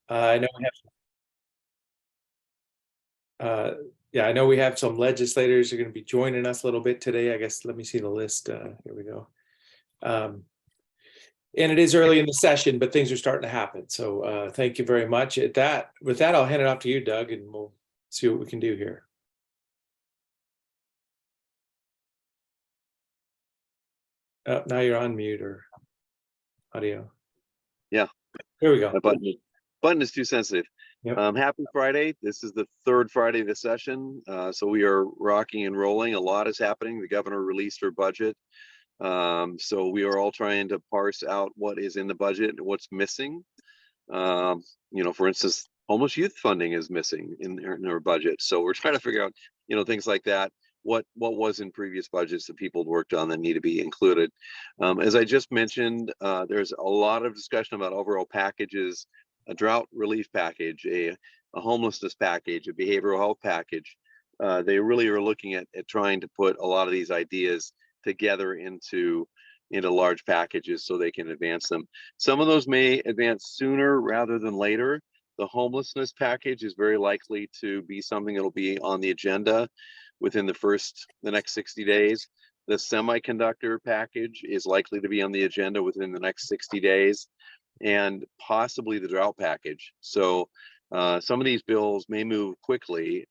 I know we have, yeah, I know we have some legislators who are going to be joining us a little bit today. I guess, let me see the list. Here we go. And it is early in the session, but things are starting to happen. So thank you very much. With that, I'll hand it off to you, Doug, and we'll see what we can do here. Now you're on mute or audio. Yeah. Here we go. My button is too sensitive. Yep. Happy Friday. This is the third Friday of the session. So we are rocking and rolling. A lot is happening. The governor released her budget. So we are all trying to parse out what is in the budget and what's missing. For instance, homeless youth funding is missing in our budget. So we're trying to figure out, things like that. What was in previous budgets that people had worked on that need to be included. As I just mentioned, there's a lot of discussion about overall packages, a drought relief package, a homelessness package, a behavioral health package. They really are looking at trying to put a lot of these ideas together into large packages so they can advance them. Some of those may advance sooner rather than later. The homelessness package is very likely to be something that'll be on the agenda within the next 60 days. The semiconductor package is likely to be on the agenda within the next 60 days, and possibly the drought package. So some of these bills may move quickly,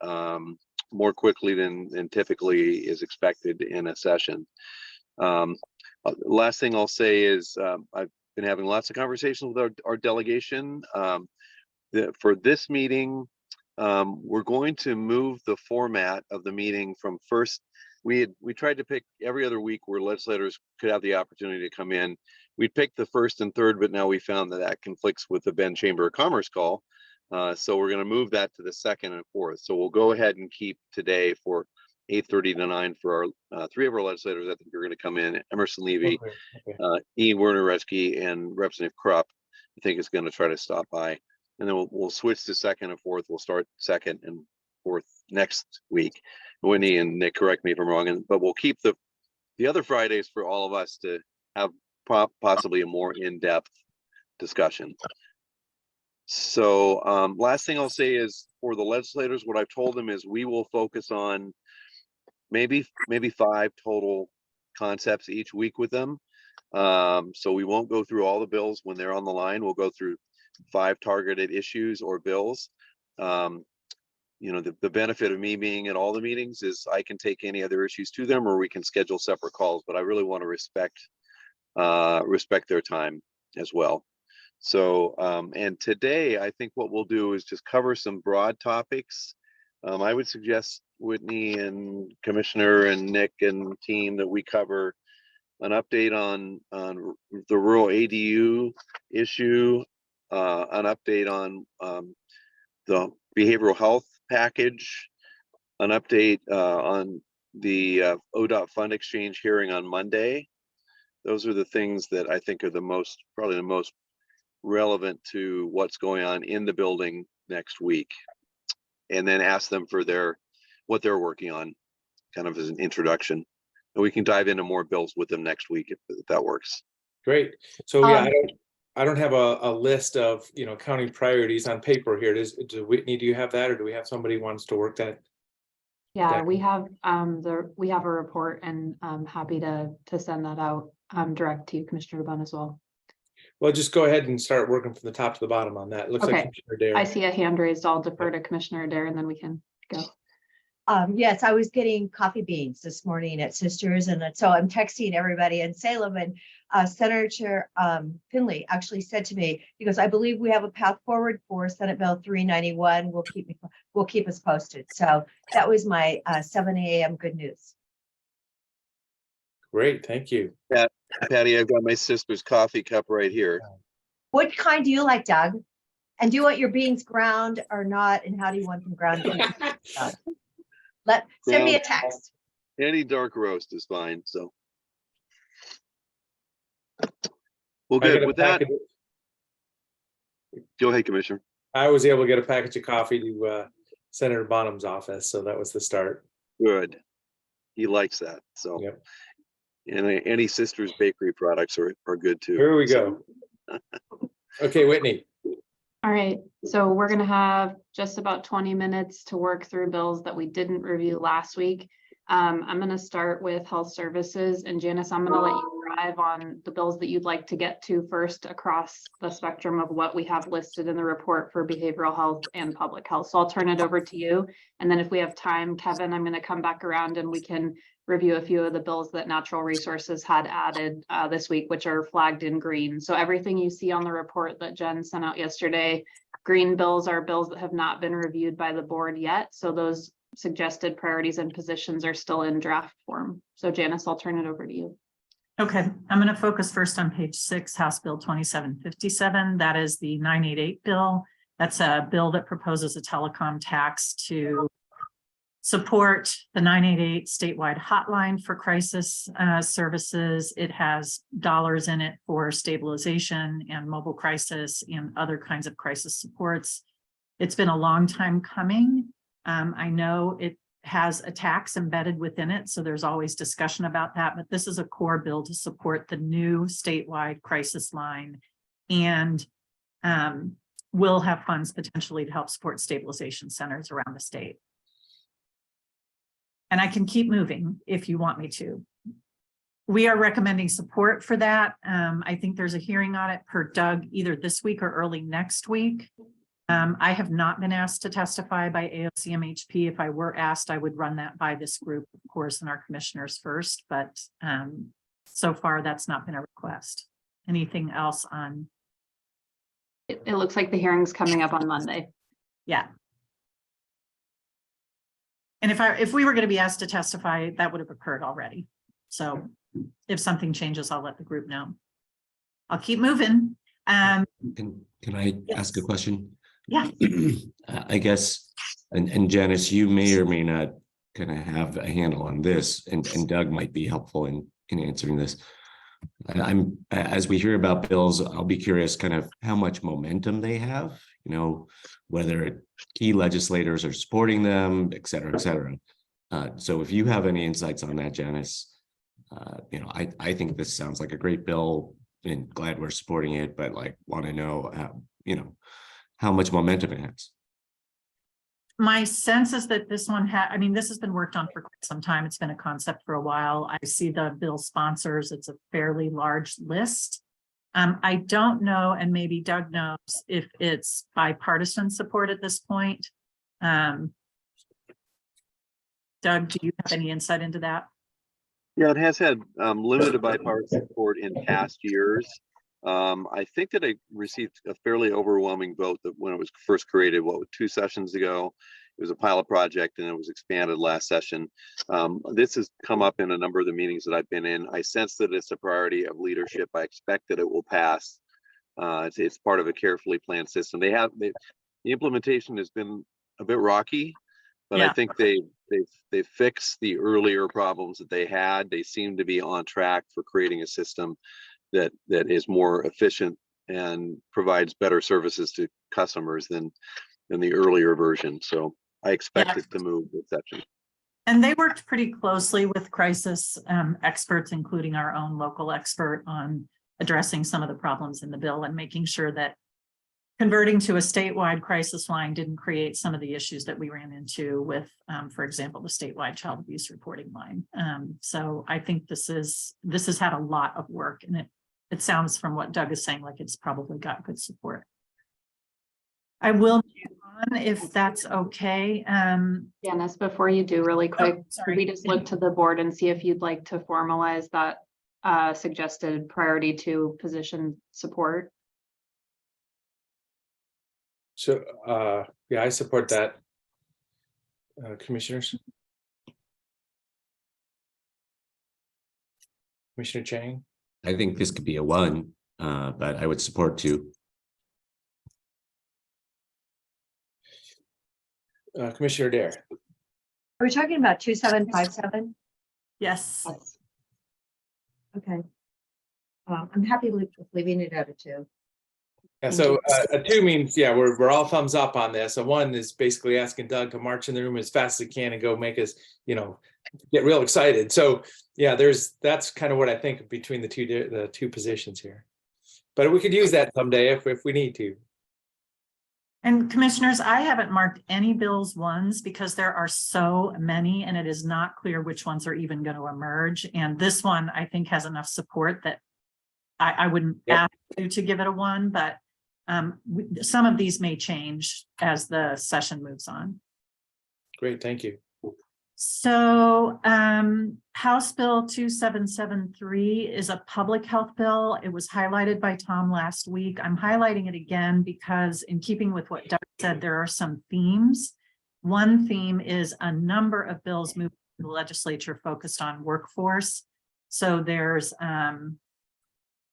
more quickly than typically is expected in a session. Last thing I'll say is I've been having lots of conversations with our delegation. For this meeting, we're going to move the format of the meeting from first. We tried to pick every other week where legislators could have the opportunity to come in. We'd pick the first and third, but now we found that conflicts with the Bend Chamber of Commerce call. So we're going to move that to the second and fourth. So we'll go ahead and keep today for 8:30 to 9 for our three of our legislators. I think are going to come in: Emerson Levy, Ian Werner-Reschke, and Representative Krupp. I think is going to try to stop by, and then we'll switch to second and fourth. We'll start second and fourth next week. Whitney and Nick, correct me if I'm wrong, but we'll keep the other Fridays for all of us to have possibly a more in-depth discussion. So last thing I'll say is for the legislators, what I've told them is we will focus on maybe 5 total concepts each week with them. So we won't go through all the bills when they're on the line. We'll go through 5 targeted issues or bills. The benefit of me being at all the meetings is I can take any other issues to them, or we can schedule separate calls, but I really want to respect their time as well. So, and today I think what we'll do is just cover some broad topics. I would suggest Whitney and Commissioner and Nick and team that we cover an update on the rural ADU issue, an update on the behavioral health package, an update on the ODOT fund exchange hearing on Monday. Those are the things that I think are probably the most relevant to what's going on in the building next week, and then ask them for what they're working on, kind of as an introduction, and we can dive into more bills with them next week if that works. Great. So yeah, I don't have a list of county priorities on paper here. Whitney, do you have that, or do we have somebody who wants to work that? Yeah, we have we have a report, and I'm happy to send that out direct to you, Commissioner DeBonne, as well. Well, just go ahead and start working from the top to the bottom on that. It looks like Commissioner Dare. I see a hand raised. I'll defer to Commissioner Dare, and then we can go. Yes, I was getting coffee beans this morning at Sisters, and so I'm texting everybody in Salem, and Senator Finley actually said to me, he goes, "I believe we have a path forward for Senate Bill 391. We'll keep us posted." So that was my 7 a.m. good news. Great, thank you. Yeah, Patty, I've got my sister's coffee cup right here. What kind do you like, Doug? And do you want your beans ground or not? And how do you want them ground? Send me a text. Any dark roast is fine. So, well, good. With that, go ahead, Commissioner. I was able to get a package of coffee to Senator Bonham's office, so that was the start. Good. He likes that. So, yep. And any Sisters Bakery products are good too. Here we go. Okay, Whitney. All right, so we're gonna have just about 20 minutes to work through bills that we didn't review last week. I'm gonna start with health services, and Janice, I'm gonna let you drive on the bills that you'd like to get to first across the spectrum of what we have listed in the report for behavioral health and public health. So I'll turn it over to you. And then if we have time, Kevin, I'm gonna come back around and we can review a few of the bills that Natural Resources had added this week, which are flagged in green. So everything you see on the report that Jen sent out yesterday, green bills are bills that have not been reviewed by the board yet. So those suggested priorities and positions are still in draft form. So Janice, I'll turn it over to you. Okay, I'm going to focus first on page 6, House Bill 2757. That is the 988 bill. That's a bill that proposes a telecom tax to support the 988 statewide hotline for crisis services. It has dollars in it for stabilization and mobile crisis and other kinds of crisis supports. It's been a long time coming. I know it has a tax embedded within it, so there's always discussion about that, but this is a core bill to support the new statewide crisis line, and will have funds potentially to help support stabilization centers around the state. And I can keep moving if you want me to. We are recommending support for that. I think there's a hearing on it per Doug either this week or early next week. I have not been asked to testify by AOCMHP. If I were asked, I would run that by this group, of course, and our commissioners first, but so far that's not been a request. Anything else on? It looks like the hearing's coming up on Monday. Yeah. And if we were going to be asked to testify, that would have occurred already. So if something changes, I'll let the group know. I'll keep moving. Can I Yes. ask a question? Yeah. I guess, and Janice, you may or may not kind of have a handle on this, and Doug might be helpful in answering this. And as we hear about bills, I'll be curious kind of how much momentum they have, you know, whether key legislators are supporting them, et cetera, et cetera. So if you have any insights on that, Janice, you know, I think this sounds like a great bill and glad we're supporting it, but like want to know, you know, how much momentum it has. My sense is that this one I mean, this has been worked on for quite some time. It's been a concept for a while. I see the bill sponsors. It's a fairly large list. I don't know, and maybe Doug knows, if it's bipartisan support at this point. Doug, do you have any insight into that? Yeah, it has had limited bipartisan support in past years. I think that it received a fairly overwhelming vote that when it was first created, 2 sessions ago. It was a pilot project and it was expanded last session. This has come up in a number of the meetings that I've been in. I sense that it's a priority of leadership. I expect that it will pass. It's part of a carefully planned system. The implementation has been a bit rocky, but Yeah. I think they fixed the earlier problems that they had. They seem to be on track for creating a system that is more efficient and provides better services to customers than the earlier version. So I expect it to move with exception. And they worked pretty closely with crisis experts, including our own local expert, on addressing some of the problems in the bill and making sure that converting to a statewide crisis line didn't create some of the issues that we ran into with, for example, the statewide child abuse reporting line. So I think this has had a lot of work, and it sounds from what Doug is saying like it's probably got good support. I will move on if that's okay. Janice, before you do, really quick, sorry. we just look to the board and see if you'd like to formalize that suggested priority to position support. So, yeah, I support that. Commissioners? Commissioner Chang? I think this could be a 1, but I would support 2. Commissioner Dare? Are we talking about 2757? Yes. Okay. I'm happy with leaving it at a 2. Yeah, so a 2 means, yeah, we're all thumbs up on this. A 1 is basically asking Doug to march in the room as fast as he can and go make us, you know, get real excited. So yeah, that's kind of what I think between the two positions here. But we could use that someday if we need to. And commissioners, I haven't marked any bills ones because there are so many and it is not clear which ones are even going to emerge. And this one, I think, has enough support that I wouldn't Yep. ask you to give it a 1, but some of these may change as the session moves on. Great, thank you. So House Bill 2773 is a public health bill. It was highlighted by Tom last week. I'm highlighting it again because in keeping with what Doug said, there are some themes. One theme is a number of bills moving to the legislature focused on workforce. So there's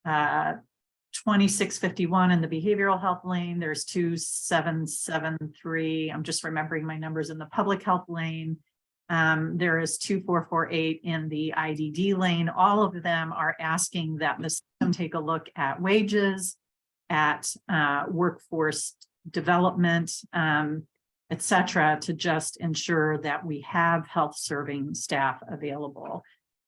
2651 in the behavioral health lane. There's 2773. I'm just remembering my numbers in the public health lane. There is 2448 in the IDD lane. All of them are asking that the system take a look at wages, at workforce development, et cetera, to just ensure that we have health serving staff available.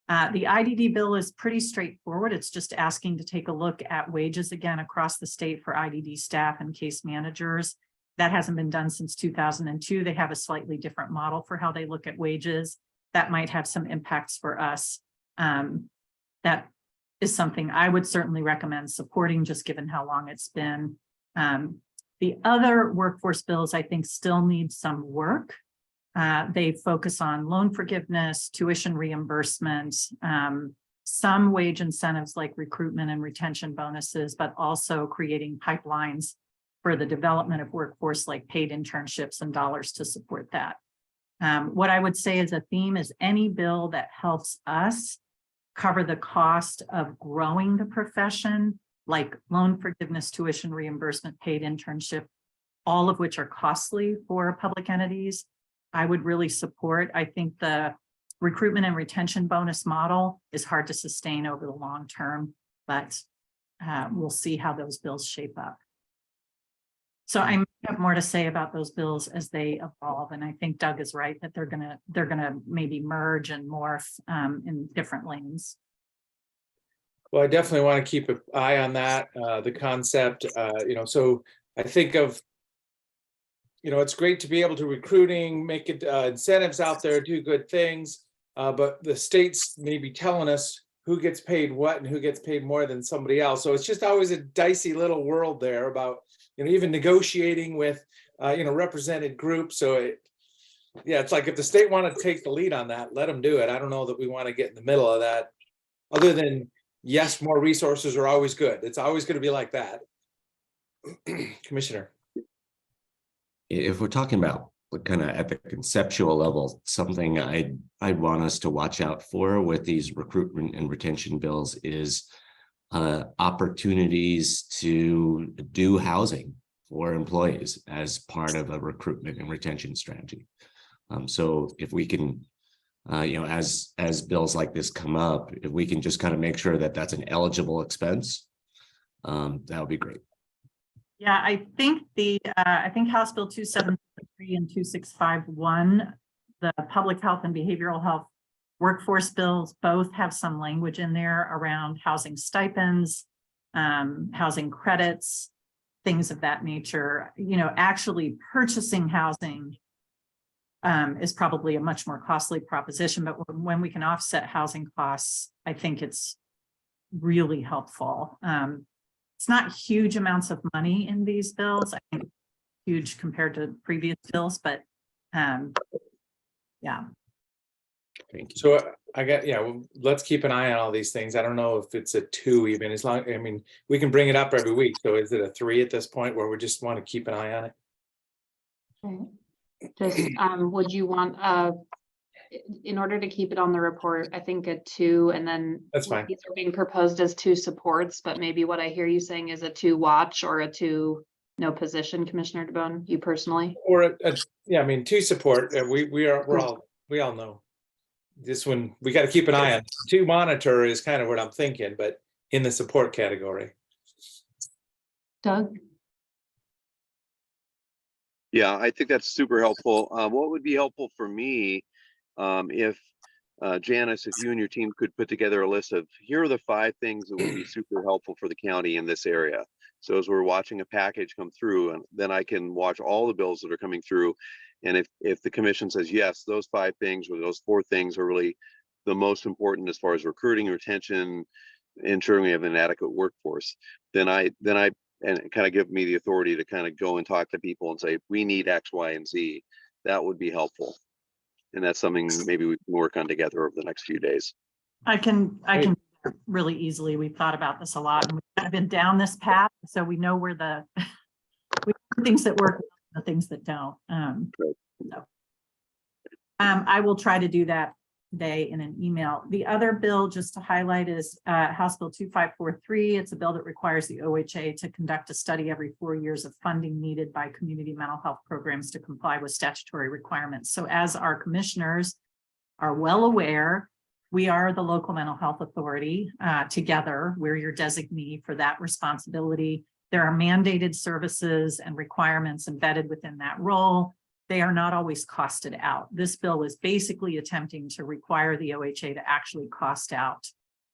The IDD bill is pretty straightforward. It's just asking to take a look at wages again across the state for IDD staff and case managers. That hasn't been done since 2002. They have a slightly different model for how they look at wages. That might have some impacts for us. That is something I would certainly recommend supporting, just given how long it's been. The other workforce bills, I think, still need some work. They focus on loan forgiveness, tuition reimbursement, some wage incentives like recruitment and retention bonuses, but also creating pipelines for the development of workforce like paid internships and dollars to support that. What I would say as a theme is any bill that helps us cover the cost of growing the profession, like loan forgiveness, tuition reimbursement, paid internship, all of which are costly for public entities, I would really support. I think the recruitment and retention bonus model is hard to sustain over the long term, but we'll see how those bills shape up. So I have more to say about those bills as they evolve, and I think Doug is right that they're gonna maybe merge and morph in different lanes. Well, I definitely want to keep an eye on that, the concept, so I think of, it's great to be able to recruiting, make it incentives out there, do good things, but the states may be telling us who gets paid what and who gets paid more than somebody else. So it's just always a dicey little world there about, even negotiating with, represented groups. So it's like if the state wanted to take the lead on that, let them do it. I don't know that we want to get in the middle of that, other than, yes, more resources are always good. It's always going to be like that. Commissioner. If we're talking about kind of at the conceptual level, something I'd want us to watch out for with these recruitment and retention bills is opportunities to do housing for employees as part of a recruitment and retention strategy. So if we can, as bills like this come up, if we can just kind of make sure that that's an eligible expense, that would be great. Yeah, I think House Bill 2773 and 2651, the public health and behavioral health workforce bills, both have some language in there around housing stipends, housing credits, things of that nature. Actually purchasing housing is probably a much more costly proposition, but when we can offset housing costs, I think it's really helpful. It's not huge amounts of money in these bills. I think huge compared to previous bills, but yeah. Thank you. So let's keep an eye on all these things. I don't know if it's a 2 even, as long, we can bring it up every week. So is it a 3 at this point where we just want to keep an eye on it? Okay. Just, would you want, in order to keep it on the report, I think a 2, and then That's fine. these are being proposed as 2 supports, but maybe what I hear you saying is a 2 watch or a 2 no position, Commissioner DeBonne, you personally? Or 2 support. We all know this one. We got to keep an eye on. 2 monitor is kind of what I'm thinking, but in the support category. Doug? Yeah, I think that's super helpful. What would be helpful for me, if Janice, if you and your team could put together a list of, here are the 5 things that would be super helpful for the county in this area. So as we're watching a package come through, and then I can watch all the bills that are coming through. And if the commission says, yes, those 5 things or those 4 things are really the most important as far as recruiting, retention, ensuring we have an adequate workforce, then I and kind of give me the authority to kind of go and talk to people and say, we need X, Y, and Z. That would be helpful. And that's something maybe we can work on together over the next few days. I can really easily. We've thought about this a lot and we've kind of been down this path. So we know where the things that work, the things that don't. I will try to do that today in an email. The other bill, just to highlight, is House Bill 2543. It's a bill that requires the OHA to conduct a study every 4 years of funding needed by community mental health programs to comply with statutory requirements. So as our commissioners are well aware, we are the local mental health authority. Together, we're your designee for that responsibility. There are mandated services and requirements embedded within that role. They are not always costed out. This bill is basically attempting to require the OHA to actually cost out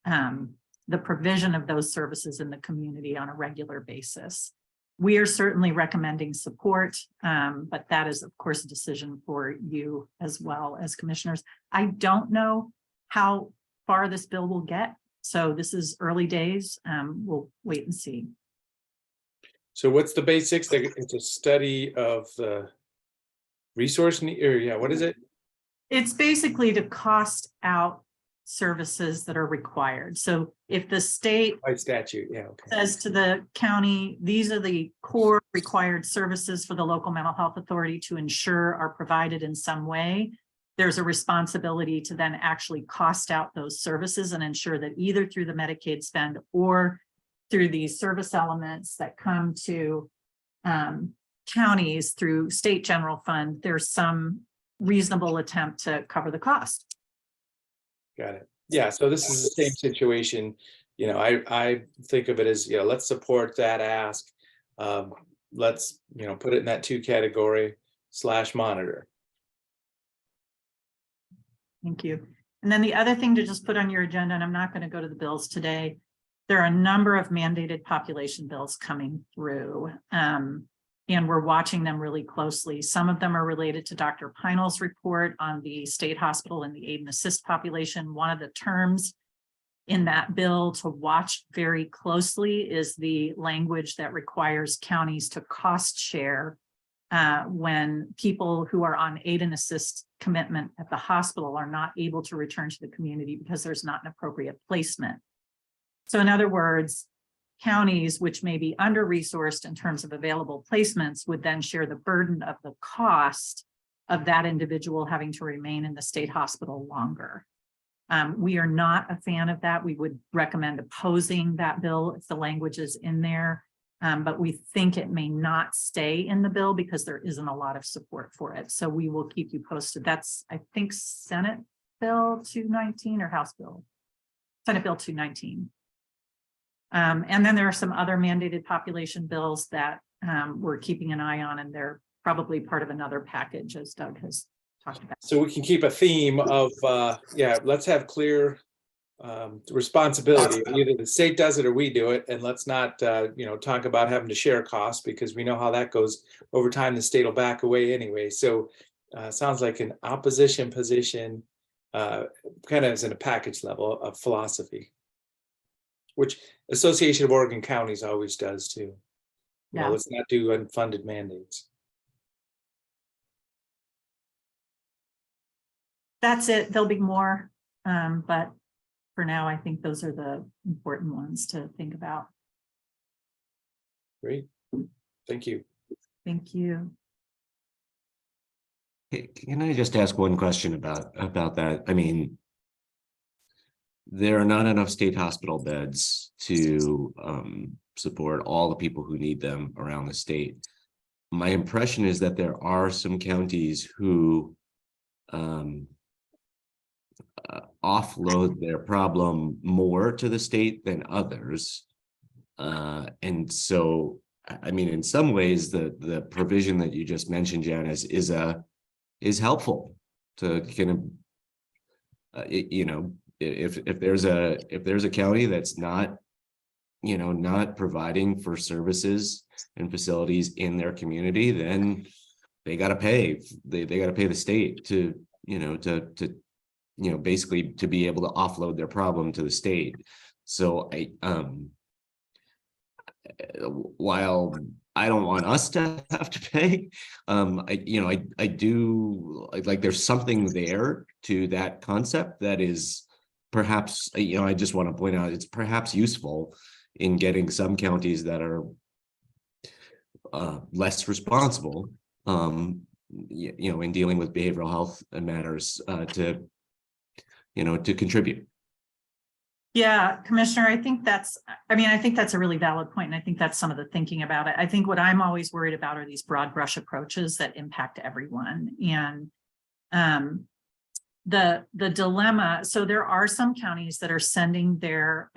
the provision of those services in the community on a regular basis. We are certainly recommending support, but that is, of course, a decision for you as well as commissioners. I don't know how far this bill will get. So this is early days. We'll wait and see. So what's the basics? It's a study of the resource need, or yeah, what is it? It's basically to cost out services that are required. So if the state By statute, yeah, okay. says to the county, these are the core required services for the local mental health authority to ensure are provided in some way, there's a responsibility to then actually cost out those services and ensure that either through the Medicaid spend or through these service elements that come to counties through state general fund, there's some reasonable attempt to cover the cost. Got it. Yeah, so this is the same situation. You know, I think of it as, you know, let's support that ask. Let's, you know, put it in that 2 category / monitor. Thank you. And then the other thing to just put on your agenda, and I'm not going to go to the bills today, there are a number of mandated population bills coming through. And we're watching them really closely. Some of them are related to Dr. Peinel's report on the state hospital and the aid and assist population. One of the terms in that bill to watch very closely is the language that requires counties to cost share when people who are on aid and assist commitment at the hospital are not able to return to the community because there's not an appropriate placement. So in other words, counties which may be under-resourced in terms of available placements would then share the burden of the cost of that individual having to remain in the state hospital longer. We are not a fan of that. We would recommend opposing that bill if the language is in there, but we think it may not stay in the bill because there isn't a lot of support for it. So we will keep you posted. That's, I think, Senate Bill 219 or House Bill, Senate Bill 219. And then there are some other mandated population bills that we're keeping an eye on, and they're probably part of another package, as Doug has talked about. So we can keep a theme of, yeah, let's have clear responsibility. Either the state does it or we do it. And let's not, you know, talk about having to share costs, because we know how that goes. Over time, the state will back away anyway. So sounds like an opposition position, kind of as in a package level of philosophy, which Association of Oregon Counties always does too. You Yeah. know, let's not do unfunded mandates. That's it. There'll be more, but for now, I think those are the important ones to think about. Great. Thank you. Thank you. Can I just ask one question about that? I mean, there are not enough state hospital beds to support all the people who need them around the state. My impression is that there are some counties who offload their problem more to the state than others. And so, I mean, in some ways, the provision that you just mentioned, Janice, is helpful to kind of, you know, if there's a county that's not not providing for services and facilities in their community, then they got to pay. They got to pay the state to basically to be able to offload their problem to the state. So while I don't want us to have to pay, I do like there's something there to that concept that is perhaps, I just want to point out it's perhaps useful in getting some counties that are less responsible, in dealing with behavioral health matters to contribute. Yeah, Commissioner, I think that's a really valid point. And I think that's some of the thinking about it. I think what I'm always worried about are these broad brush approaches that impact everyone. And the dilemma, so there are some counties that are sending their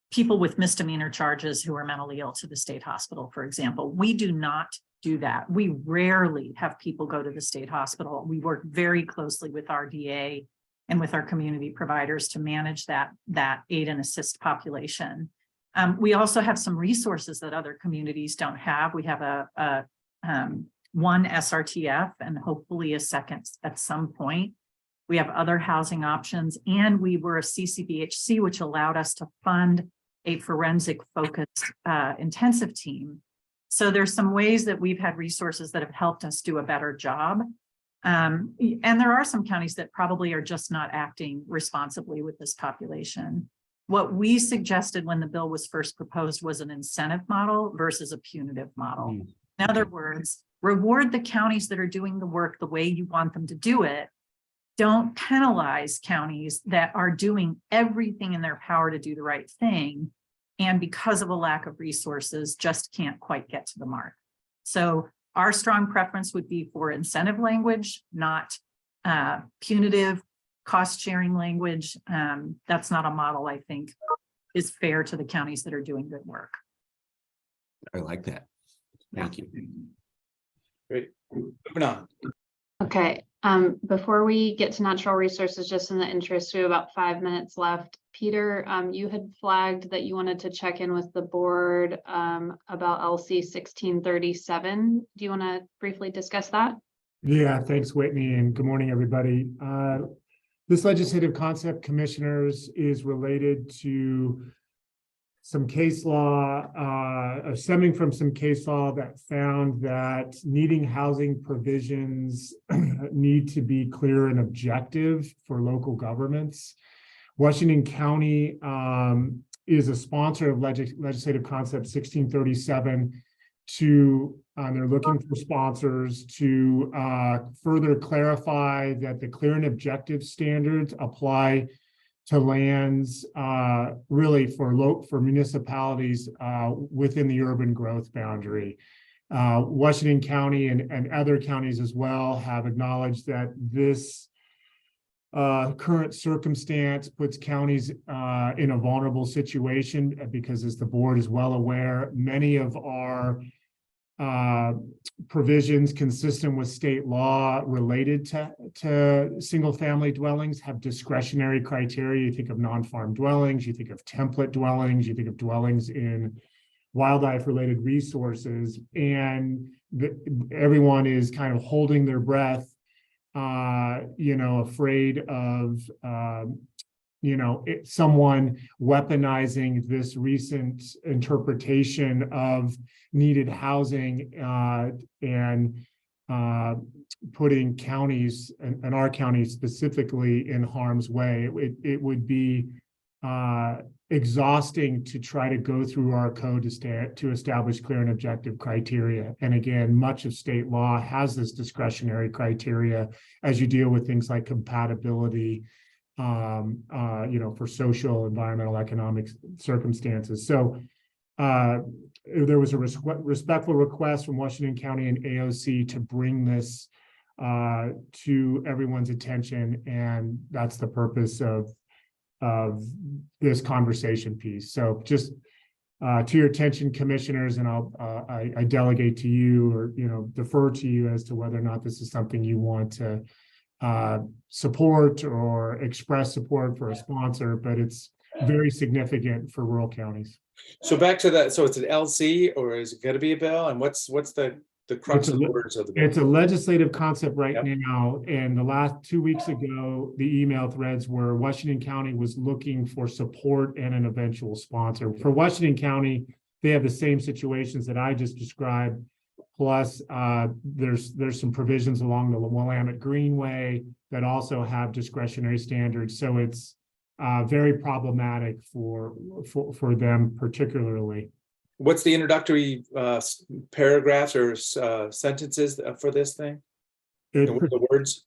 people with misdemeanor charges who are mentally ill to the state hospital, for example. We do not do that. We rarely have people go to the state hospital. We work very closely with our DA and with our community providers to manage that aid and assist population. We also have some resources that other communities don't have. We have one SRTF and hopefully a second at some point. We have other housing options, and we were a CCBHC, which allowed us to fund a forensic focused intensive team. So there's some ways that we've had resources that have helped us do a better job. And there are some counties that probably are just not acting responsibly with this population. What we suggested when the bill was first proposed was an incentive model versus a punitive model. In other words, reward the counties that are doing the work the way you want them to do it. Don't penalize counties that are doing everything in their power to do the right thing, and because of a lack of resources, just can't quite get to the mark. So our strong preference would be for incentive language, not punitive cost sharing language. That's not a model I think is fair to the counties that are doing good work. I like that. Thank you. Great. Moving on. Okay, before we get to natural resources, just in the interest, we have about 5 minutes left. Peter, you had flagged that you wanted to check in with the board about LC 1637. Do you want to briefly discuss that? Yeah, thanks, Whitney, and good morning, everybody. This legislative concept, commissioners, is related to some case law, stemming from some case law that found that needing housing provisions need to be clear and objective for local governments. Washington County is a sponsor of legislative concept 1637 they're looking for sponsors to further clarify that the clear and objective standards apply to lands really for municipalities within the urban growth boundary. Washington County and other counties as well have acknowledged that this current circumstance puts counties in a vulnerable situation because, as the board is well aware, many of our provisions consistent with state law related to single family dwellings have discretionary criteria. You think of non-farm dwellings, you think of template dwellings, you think of dwellings in wildlife related resources, and everyone is kind of holding their breath, afraid of someone weaponizing this recent interpretation of needed housing and putting counties and our county specifically in harm's way. It would be exhausting to try to go through our code to establish clear and objective criteria. And again, much of state law has this discretionary criteria as you deal with things like compatibility, for social, environmental, economic circumstances. So there was a respectful request from Washington County and AOC to bring this to everyone's attention, and that's the purpose of this conversation piece. So just to your attention, commissioners, and I delegate to you or defer to you as to whether or not this is something you want to support or express support for a sponsor, but it's very significant for rural counties. So back to that, so it's an LC or is it gonna be a bill? And what's the crux It's a of the li- words of the bill? It's a legislative concept right Yep. now, and the last 2 weeks ago, the email threads were Washington County was looking for support and an eventual sponsor. For Washington County, they have the same situations that I just described. Plus, there's some provisions along the Willamette Greenway that also have discretionary standards. So it's very problematic for them particularly. What's the introductory paragraphs or sentences for this thing? It, And what are the words?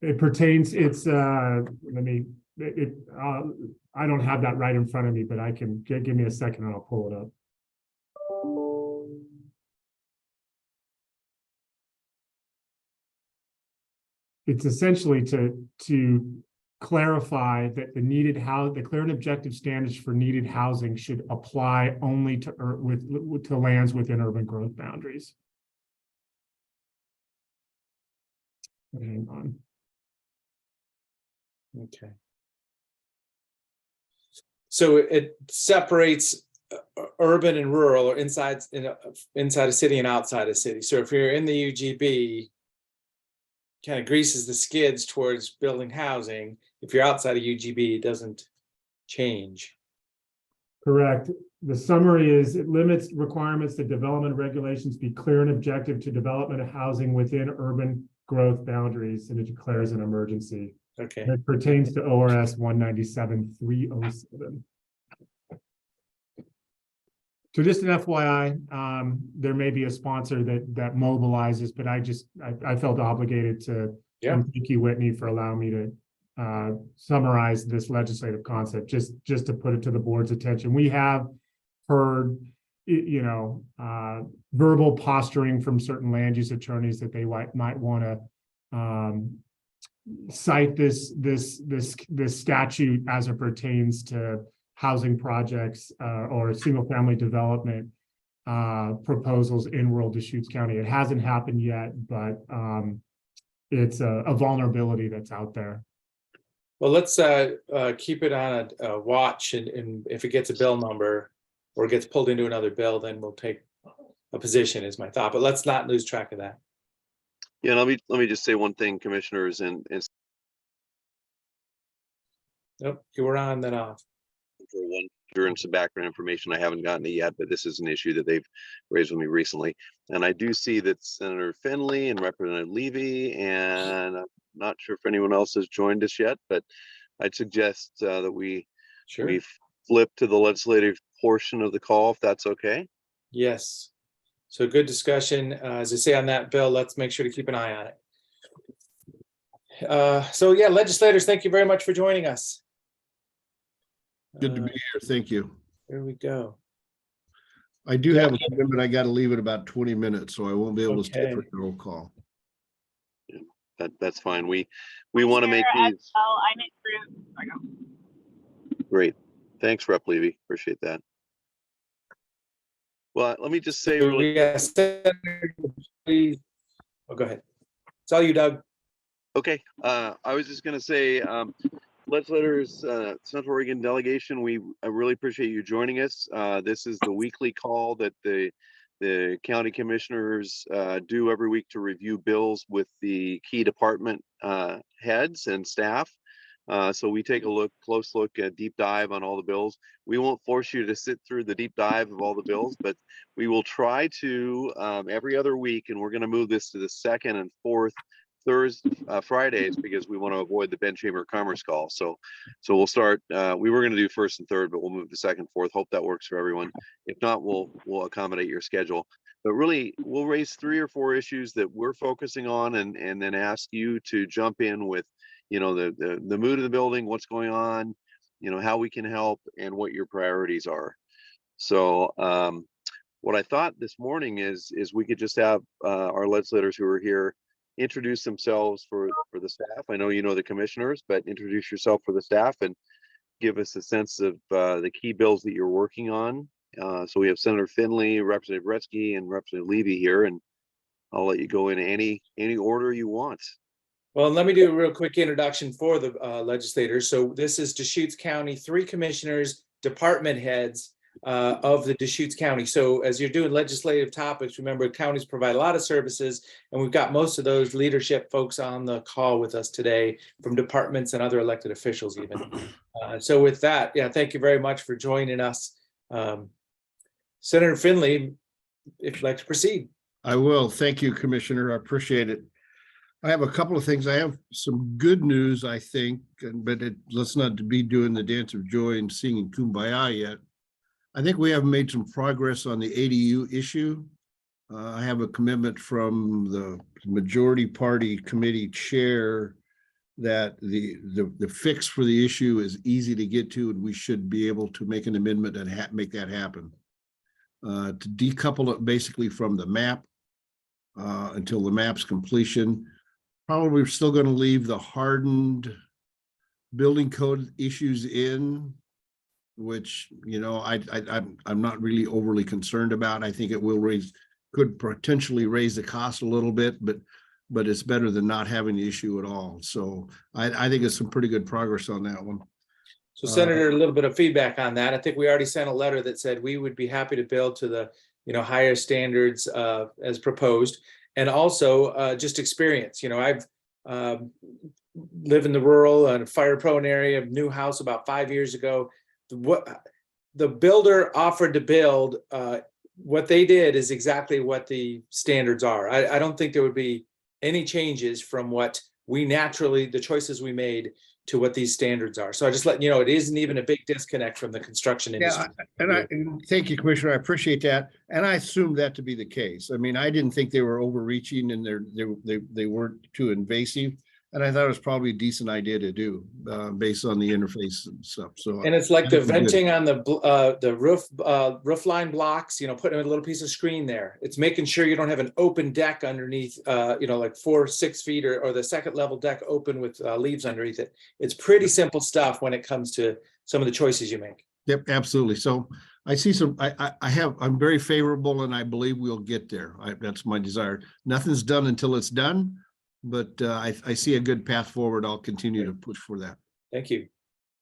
it pertains, it's, I don't have that right in front of me, but I can, give me a second and I'll pull it up. It's essentially to clarify that the clear and objective standards for needed housing should apply only to to lands within urban growth boundaries. Hang on. Okay. So it separates urban and rural, or inside a city and outside a city. So if you're in the UGB, kind of greases the skids towards building housing. If you're outside of UGB, it doesn't change. Correct. The summary is it limits requirements that development regulations be clear and objective to development of housing within urban growth boundaries, and it declares an emergency. Okay. It pertains to ORS 197-307. So just an FYI, there may be a sponsor that mobilizes, but I felt obligated to. Yeah. And thank you, Whitney, for allowing me to summarize this legislative concept, just to put it to the board's attention. We have heard, verbal posturing from certain land use attorneys that they might want to cite this statute as it pertains to housing projects or single family development proposals in rural Deschutes County. It hasn't happened yet, but it's a vulnerability that's out there. Well, let's keep it on a watch, and if it gets a bill number or gets pulled into another bill, then we'll take a position, is my thought. But let's not lose track of that. Yeah, let me just say one thing, commissioners, and Nope, you were on, then off. for one, during some background information, I haven't gotten it yet, but this is an issue that they've raised with me recently. And I do see that Senator Finley and Representative Levy, and I'm not sure if anyone else has joined us yet, but I'd suggest that we Sure. flip to the legislative portion of the call, if that's okay. Yes. So good discussion. As I say on that bill, let's make sure to keep an eye on it. So yeah, legislators, thank you very much for joining us. Good to be here. Thank you. Here we go. I do have a commitment. I got to leave in about 20 minutes, so I won't be able to stay for Okay. the roll call. That's fine. We want to make these I need to. great. Thanks, Rep Levy. Appreciate that. Well, let me just say really Yes. Please. Oh, go ahead. It's all you, Doug. okay. I was just gonna say, legislators, Central Oregon delegation, I really appreciate you joining us. This is the weekly call that the county commissioners do every week to review bills with the key department heads and staff. So we take a close look, a deep dive on all the bills. We won't force you to sit through the deep dive of all the bills, but we will try to every other week, and we're going to move this to the second and fourth Fridays, because we want to avoid the Bench Chamber of Commerce call. So we'll start. We were going to do first and third, but we'll move to second, fourth. Hope that works for everyone. If not, we'll accommodate your schedule. But really, we'll raise 3 or 4 issues that we're focusing on, and then ask you to jump in with, the mood of the building, what's going on, how we can help, and what your priorities are. So what I thought this morning is we could just have our legislators who are here introduce themselves for the staff. I know you know the commissioners, but introduce yourself for the staff and give us a sense of the key bills that you're working on. So we have Senator Finley, Representative Retzky, and Representative Levy here, and I'll let you go in any order you want. Well, let me do a real quick introduction for the legislators. So this is Deschutes County, 3 commissioners, department heads of the Deschutes County. So as you're doing legislative topics, remember counties provide a lot of services, and we've got most of those leadership folks on the call with us today from departments and other elected officials even. So with that, yeah, thank you very much for joining us. Senator Finley, if you'd like to proceed. I will. Thank you, Commissioner. I appreciate it. I have a couple of things. I have some good news, I think, but let's not be doing the dance of joy and singing Kumbaya yet. I think we have made some progress on the ADU issue. I have a commitment from the majority party committee chair that the fix for the issue is easy to get to, and we should be able to make an amendment and make that happen. To decouple it basically from the map until the map's completion. Probably we're still going to leave the hardened building code issues in, which, you know, I'm not really overly concerned about. I think it could potentially raise the cost a little bit, but it's better than not having the issue at all. So I think it's some pretty good progress on that one. So Senator, a little bit of feedback on that. I think we already sent a letter that said we would be happy to build to the, higher standards as proposed. And also just experience, I've live in the rural and fire prone area, new house about 5 years ago. What the builder offered to build, what they did is exactly what the standards are. I don't think there would be any changes from what we naturally, the choices we made to what these standards are. So I just let you know, it isn't even a big disconnect from the construction industry. Yeah, and thank you, Commissioner. I appreciate that. And I assumed that to be the case. I mean, I didn't think they were overreaching and they weren't too invasive. And I thought it was probably a decent idea to do based on the interface and stuff. So, and it's like the venting on the roof line blocks, putting a little piece of screen there. It's making sure you don't have an open deck underneath, like 4-6 feet or the second level deck open with leaves underneath it. It's pretty simple stuff when it comes to some of the choices you make. Yep, absolutely. So I see I'm very favorable and I believe we'll get there. That's my desire. Nothing's done until it's done. But I see a good path forward. I'll continue to push for that. Thank you.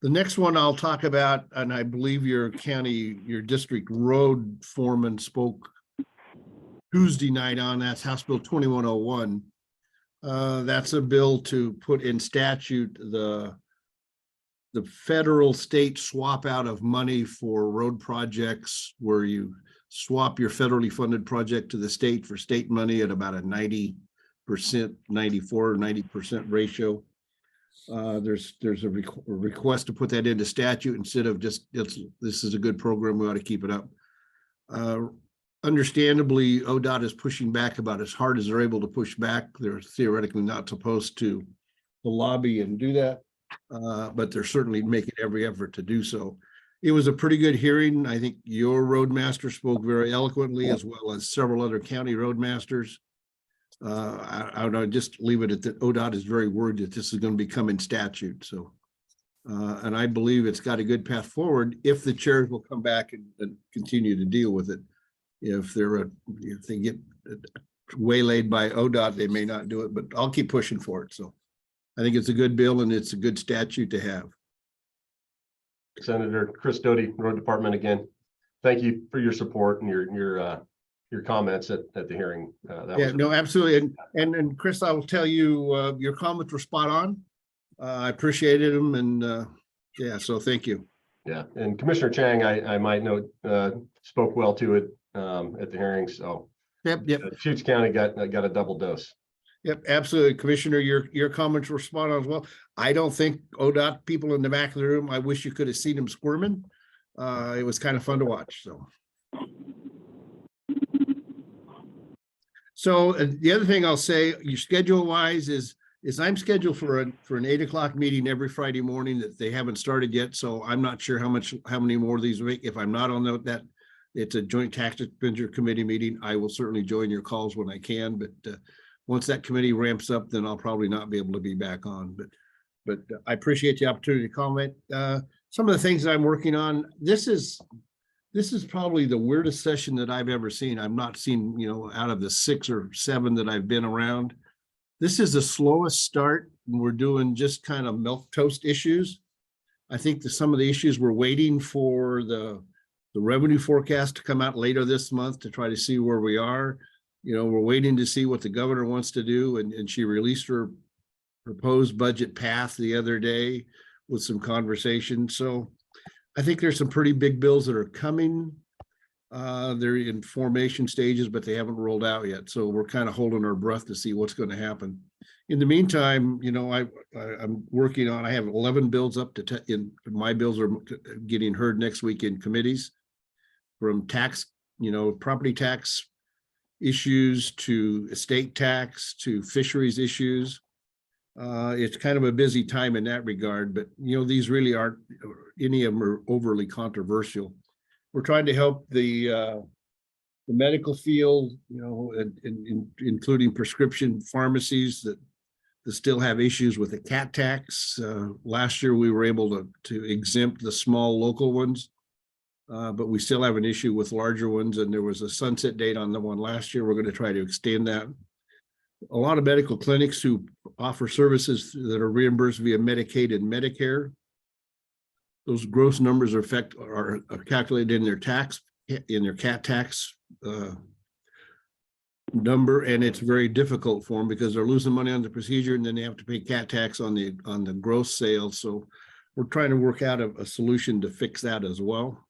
The next one I'll talk about, and I believe your district road foreman spoke Tuesday night on, that's House Bill 2101. That's a bill to put in statute the federal state swap out of money for road projects where you swap your federally funded project to the state for state money at about a 90% or 90% ratio. There's a request to put that into statute instead of just, this is a good program, we ought to keep it up. Understandably, ODOT is pushing back about as hard as they're able to push back. They're theoretically not supposed to lobby and do that, but they're certainly making every effort to do so. It was a pretty good hearing. I think your roadmaster spoke very eloquently, as well as several other county roadmasters. I would just leave it at that. ODOT is very worried that this is going to become in statute. So, and I believe it's got a good path forward if the chairs will come back and continue to deal with it. If they get waylaid by ODOT, they may not do it, but I'll keep pushing for it. So I think it's a good bill and it's a good statute to have. Senator Chris Doty, Road Department again. Thank you for your support and your comments at the hearing. No, absolutely. And Chris, I will tell you, your comments were spot on. I appreciated them and yeah, so thank you. Yeah, and Commissioner Chang, I might note, spoke well to it at the hearing. So Yep. Deschutes County got a double dose. Yep, absolutely. Commissioner, your comments were spot on as well. I don't think ODOT people in the back of the room, I wish you could have seen them squirming. It was kind of fun to watch, So the other thing I'll say, your schedule wise is I'm scheduled for an 8 o'clock meeting every Friday morning that they haven't started yet. So I'm not sure how many more of these week. If I'm not on that, it's a joint tax expenditure committee meeting. I will certainly join your calls when I can, but once that committee ramps up, then I'll probably not be able to be back on, but I appreciate the opportunity to comment. Some of the things that I'm working on, this is probably the weirdest session that I've ever seen. I've not seen, out of the 6 or 7 that I've been around. This is the slowest start. And we're doing just kind of milquetoast issues. I think that some of the issues we're waiting for the revenue forecast to come out later this month to try to see where we are. You know, we're waiting to see what the governor wants to do, and she released her proposed budget path the other day with some conversation. So I think there's some pretty big bills that are coming. They're in formation stages, but they haven't rolled out yet. So we're kind of holding our breath to see what's going to happen. In the meantime, you know, I'm working on, I have 11 bills up to, my bills are getting heard next week in committees, from tax, you know, property tax issues to estate tax to fisheries issues. It's kind of a busy time in that regard, but you know, these really aren't, any of them are overly controversial. We're trying to help the medical field, you know, and including prescription pharmacies that still have issues with the cat tax. Last year, we were able to exempt the small local ones, but we still have an issue with larger ones, and there was a sunset date on the one last year. We're going to try to extend that. A lot of medical clinics who offer services that are reimbursed via Medicaid and Medicare, those gross numbers are calculated in their cat tax number, and it's very difficult for them because they're losing money on the procedure, and then they have to pay cat tax on the gross sales. So we're trying to work out a solution to fix that as well.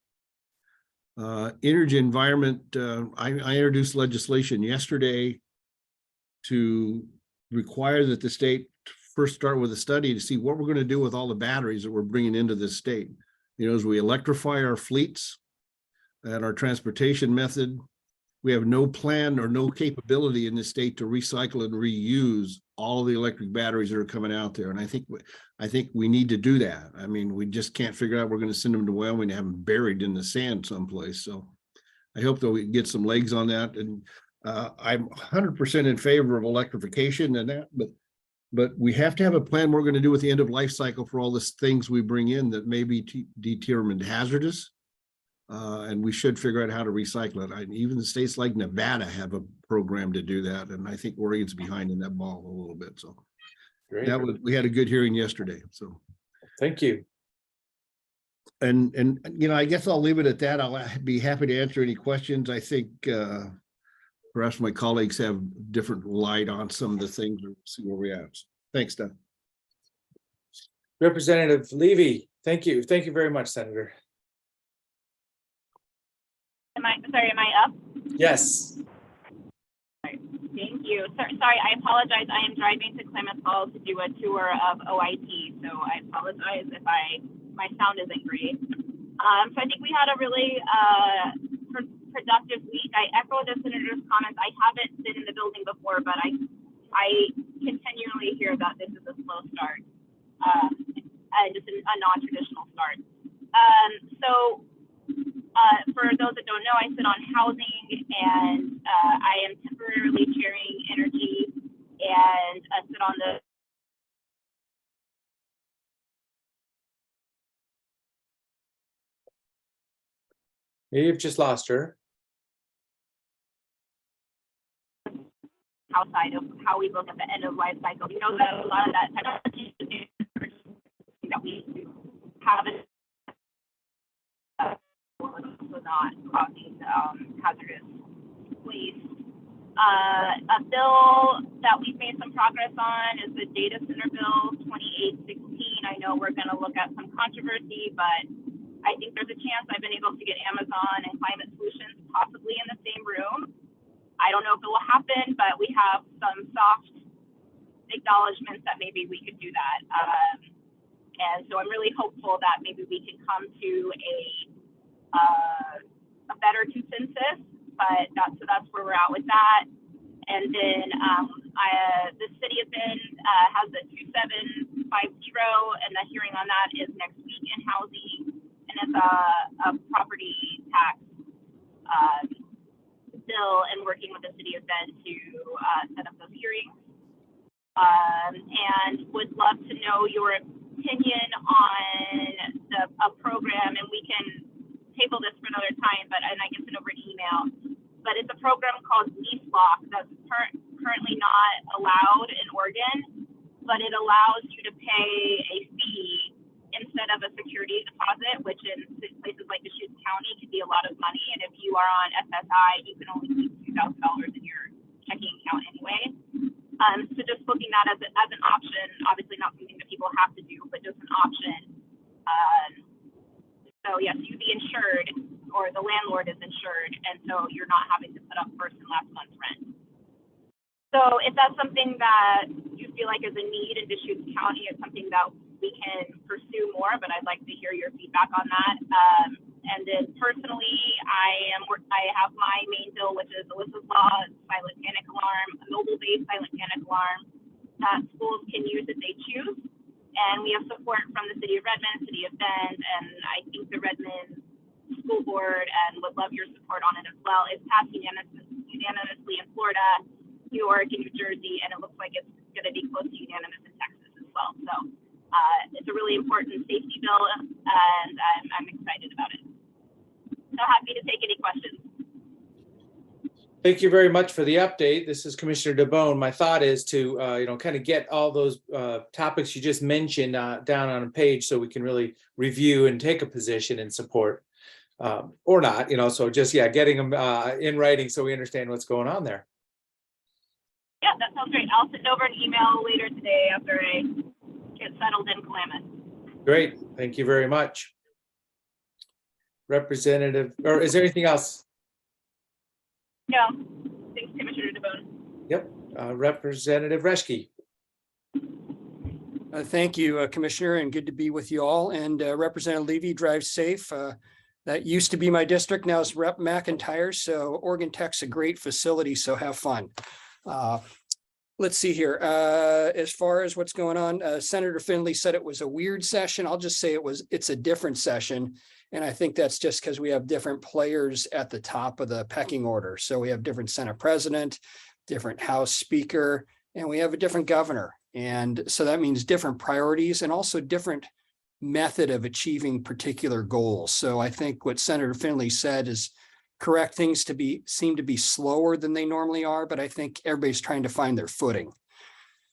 Energy environment, I introduced legislation yesterday to require that the state first start with a study to see what we're going to do with all the batteries that we're bringing into this state. You know, as we electrify our fleets and our transportation method, we have no plan or no capability in this state to recycle and reuse all of the electric batteries that are coming out there. And I think we need to do that. I mean, we just can't figure out we're going to send them to Wyoming and have them buried in the sand someplace. So I hope that we can get some legs on that. And I'm 100% in favor of electrification and that, but we have to have a plan what we're going to do with the end of life cycle for all these things we bring in that may be determined hazardous. And we should figure out how to recycle it. Even the states like Nevada have a program to do that. And I think Oregon's behind in that ball a little bit. So Great. we had a good hearing yesterday. So Thank you. and you know, I guess I'll leave it at that. I'll be happy to answer any questions. I think perhaps my colleagues have different light on some of the things, or see where we're at. Thanks, Doug. Representative Levy, thank you. Thank you very much, Senator. Am I up? Yes. Thank you. Sorry, I apologize. I am driving to Klamath Falls to do a tour of OIT, so I apologize if my sound isn't great. So I think we had a really productive week. I echo the senator's comments. I haven't been in the building before, but I continually hear that this is a slow start, and just a non-traditional start. For those that don't know, I sit on housing, and I am temporarily chairing energy, and I sit on the You've just lost her. outside of how we look at the end of life cycle. You know that a lot of that technology that we have is also not causing hazardous waste. A bill that we've made some progress on is the data center bill 2816. I know we're going to look at some controversy, but I think there's a chance I've been able to get Amazon and Climate Solutions possibly in the same room. I don't know if it will happen, but we have some soft acknowledgments that maybe we could do that. And so I'm really hopeful that maybe we can come to a better consensus, but that's where we're at with that. And then the city of Bend has the 2750, and the hearing on that is next week in housing, and it's a property tax bill, and working with the city of Bend to set up those hearings. And would love to know your opinion on a program, and we can table this for another time, and I can send over an email. But it's a program called Lease Lock that's currently not allowed in Oregon, but it allows you to pay a fee instead of a security deposit, which in places like Deschutes County can be a lot of money. And if you are on SSI, you can only keep $2,000 in your checking account anyway. So just looking at as an option, obviously not something that people have to do, but just an option. So yes, you'd be insured, or the landlord is insured, and so you're not having to put up first and last month's rent. So if that's something that you feel like is a need in Deschutes County, it's something that we can pursue more, but I'd like to hear your feedback on that. And then personally, I have my main bill, which is Alyssa's Law, silent panic alarm, a mobile-based silent panic alarm that schools can use if they choose. And we have support from the city of Redmond, city of Bend, and I think the Redmond school board, and would love your support on it as well. It's passed unanimously in Florida, New York, and New Jersey, and it looks like it's going to be close to unanimous in Texas as well. So it's a really important safety bill, and I'm excited about it. So happy to take any questions. Thank you very much for the update. This is Commissioner DeBonne. My thought is to, kind of get all those topics you just mentioned down on a page so we can really review and take a position and support, or not, so just, getting them in writing so we understand what's going on there. Yeah, that sounds great. I'll send over an email later today after I get settled in Klamath. Great. Thank you very much. Representative, or is there anything else? No, thanks, Commissioner DeBonne. Yep. Representative Reschke. Thank you, Commissioner, and good to be with you all. And Representative Levy, drive safe. That used to be my district, now it's Rep McIntyre. So Oregon Tech's a great facility, so have fun. Let's see here. As far as what's going on, Senator Finley said it was a weird session. I'll just say it's a different session. And I think that's just because we have different players at the top of the pecking order. So we have different Senate president, different House speaker, and we have a different governor. And so that means different priorities and also different method of achieving particular goals. So I think what Senator Finley said is correct. Things seem to be slower than they normally are, but I think everybody's trying to find their footing.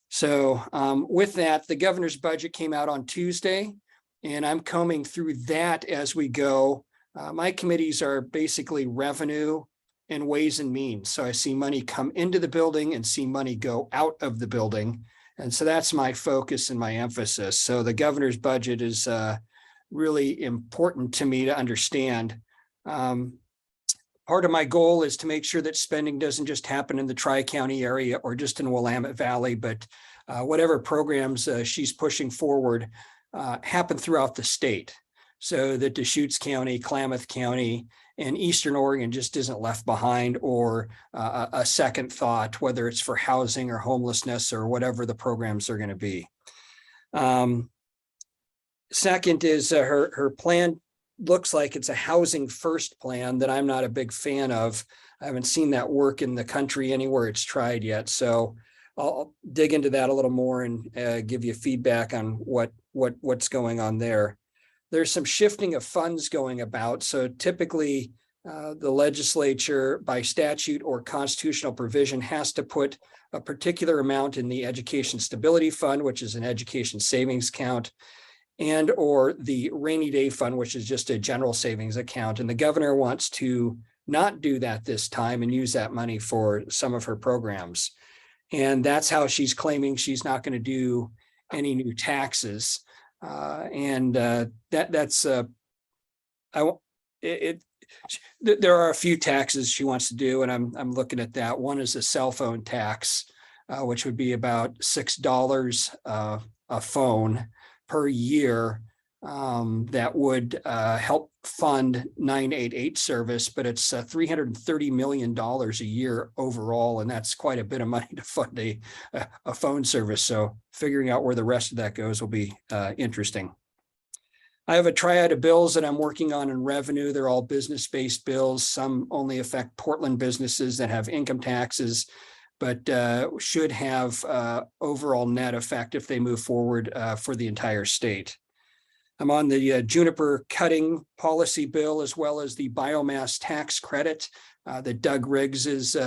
So with that, the governor's budget came out on Tuesday, and I'm combing through that as we go. My committees are basically revenue and ways and means. So I see money come into the building and see money go out of the building. And so that's my focus and my emphasis. So the governor's budget is really important to me to understand. Part of my goal is to make sure that spending doesn't just happen in the Tri-County area or just in Willamette Valley, but whatever programs she's pushing forward happen throughout the state. So that Deschutes County, Klamath County, and Eastern Oregon just isn't left behind or a second thought, whether it's for housing or homelessness or whatever the programs are going to be. Second is her plan looks like it's a housing first plan that I'm not a big fan of. I haven't seen that work in the country anywhere it's tried yet. So I'll dig into that a little more and give you feedback on what's going on there. There's some shifting of funds going about. So typically the legislature by statute or constitutional provision has to put a particular amount in the Education Stability Fund, which is an education savings account, and or the rainy day fund, which is just a general savings account. And the governor wants to not do that this time and use that money for some of her programs. And that's how she's claiming she's not going to do any new taxes. There are a few taxes she wants to do, and I'm looking at that. One is a cell phone tax, which would be about $6 a phone per year. That would help fund 988 service, but it's $330 million a year overall, and that's quite a bit of money to fund a phone service. So figuring out where the rest of that goes will be interesting. I have a triad of bills that I'm working on in revenue. They're all business-based bills. Some only affect Portland businesses that have income taxes, but should have overall net effect if they move forward for the entire state. I'm on the juniper cutting policy bill as well as the biomass tax credit. that Doug Riggs is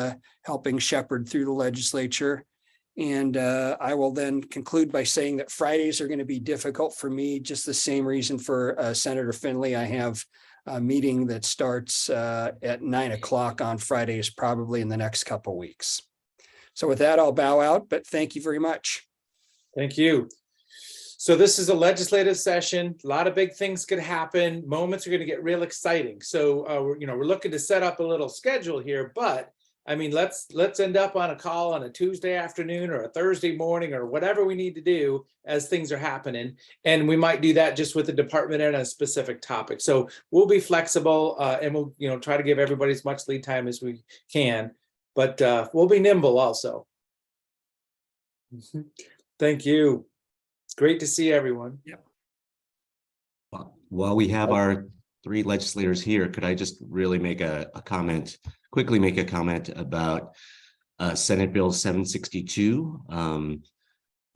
helping shepherd through the legislature. And I will then conclude by saying that Fridays are going to be difficult for me, just the same reason for Senator Finley. I have a meeting that starts at 9 o'clock on Fridays, probably in the next couple of weeks. So with that, I'll bow out, but thank you very much. Thank you. So this is a legislative session. A lot of big things could happen. Moments are going to get real exciting. So we're looking to set up a little schedule here, but I mean, let's end up on a call on a Tuesday afternoon or a Thursday morning or whatever we need to do as things are happening. And we might do that just with the department and a specific topic. So we'll be flexible and we'll try to give everybody as much lead time as we can, but we'll be nimble also. Thank you. It's great to see everyone. Yep. While we have our 3 legislators here, could I just really make quickly make a comment about Senate Bill 762.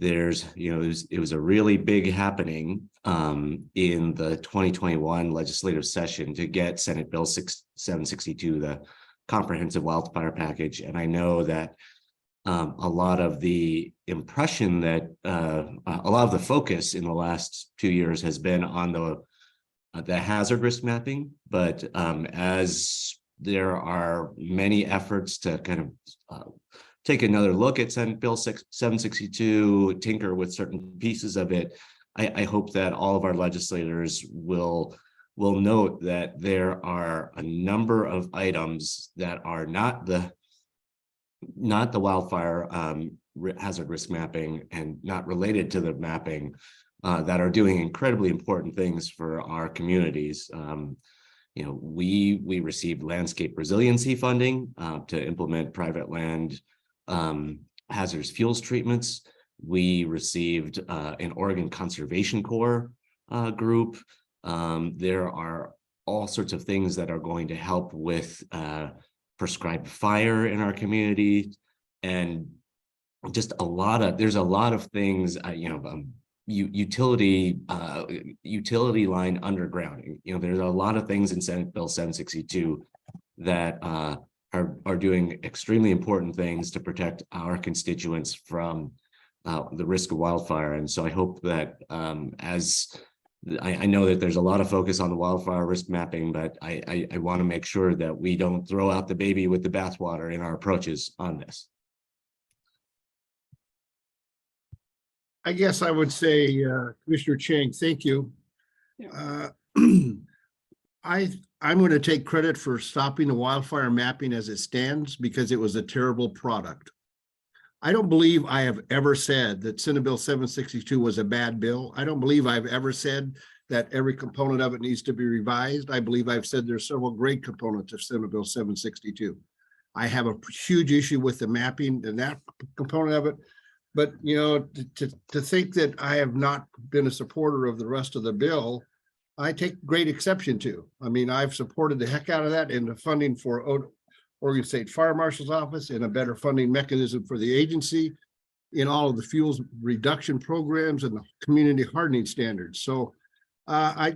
It was a really big happening in the 2021 legislative session to get Senate Bill 762, the comprehensive wildfire package. And I know that a lot of the impression that a lot of the focus in the last 2 years has been on the hazard risk mapping, but as there are many efforts to kind of take another look at Senate Bill 762, tinker with certain pieces of it. I hope that all of our legislators will note that there are a number of items that are not the wildfire hazard risk mapping and not related to the mapping that are doing incredibly important things for our communities. We received landscape resiliency funding to implement private land hazardous fuels treatments. We received an Oregon Conservation Corps group. There are all sorts of things that are going to help with prescribed fire in our community, and just there's a lot of things, utility line undergrounding. There's a lot of things in Senate Bill 762 that are doing extremely important things to protect our constituents from the risk of wildfire. And so I hope that I know that there's a lot of focus on the wildfire risk mapping, but I want to make sure that we don't throw out the baby with the bathwater in our approaches on this. I guess I would say, Commissioner Chang, thank you. I'm going to take credit for stopping the wildfire mapping as it stands because it was a terrible product. I don't believe I have ever said that Senate Bill 762 was a bad bill. I don't believe I've ever said that every component of it needs to be revised. I believe I've said there's several great components of Senate Bill 762. I have a huge issue with the mapping and that component of it. But, to think that I have not been a supporter of the rest of the bill, I take great exception to. I mean, I've supported the heck out of that in the funding for Oregon State Fire Marshal's Office and a better funding mechanism for the agency in all of the fuels reduction programs and the community hardening standards. So I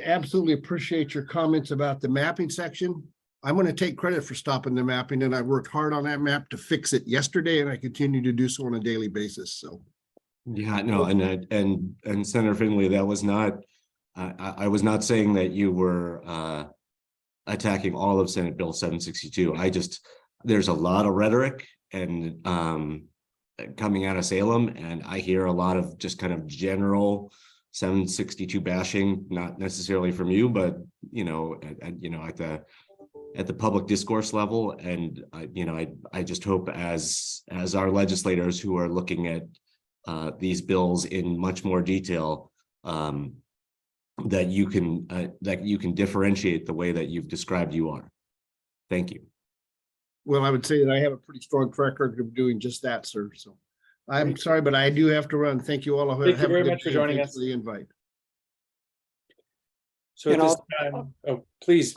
absolutely appreciate your comments about the mapping section. I'm going to take credit for stopping the mapping, and I worked hard on that map to fix it yesterday, and I continue to do so on a daily basis. So, yeah, no, and Senator Finley, that was not. I was not saying that you were attacking all of Senate Bill 762. There's a lot of rhetoric and coming out of Salem, and I hear a lot of just kind of general 762 bashing, not necessarily from you, but at the public discourse level. And I just hope as our legislators who are looking at these bills in much more detail, that you can differentiate the way that you've described you are. Thank you. Well, I would say that I have a pretty strong track record of doing just that, sir. So I'm sorry, but I do have to run. Thank you all. Thank you very much for joining us. For the invite. So at this time, please.